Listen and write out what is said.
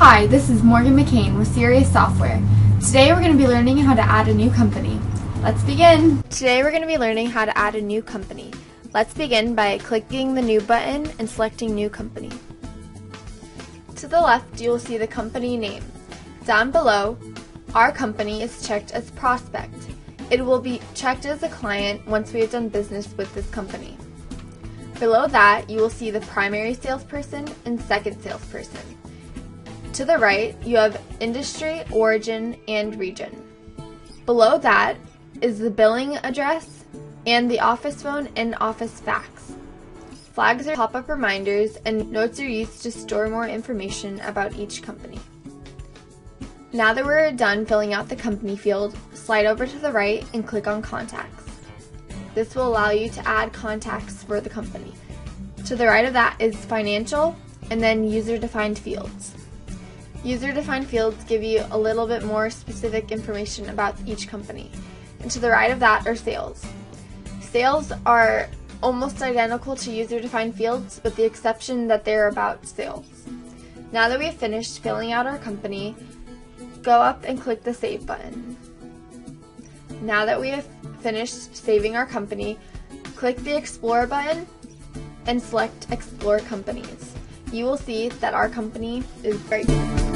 Hi, this is Morgan McCain with Serious Software. Today we're going to be learning how to add a new company. Let's begin! Today we're going to be learning how to add a new company. Let's begin by clicking the New button and selecting New Company. To the left, you will see the company name. Down below, our company is checked as Prospect. It will be checked as a client once we have done business with this company. Below that, you will see the primary salesperson and second salesperson. To the right, you have industry, origin, and region. Below that is the billing address and the office phone and office fax. Flags are pop-up reminders, and notes are used to store more information about each company. Now that we're done filling out the company field, slide over to the right and click on Contacts. This will allow you to add contacts for the company. To the right of that is Financial, and then User-Defined Fields. User-defined fields give you a little bit more specific information about each company. And to the right of that are sales. Sales are almost identical to user-defined fields, with the exception that they're about sales. Now that we have finished filling out our company, go up and click the Save button. Now that we have finished saving our company, click the Explore button and select Explore Companies. You will see that our company is right here.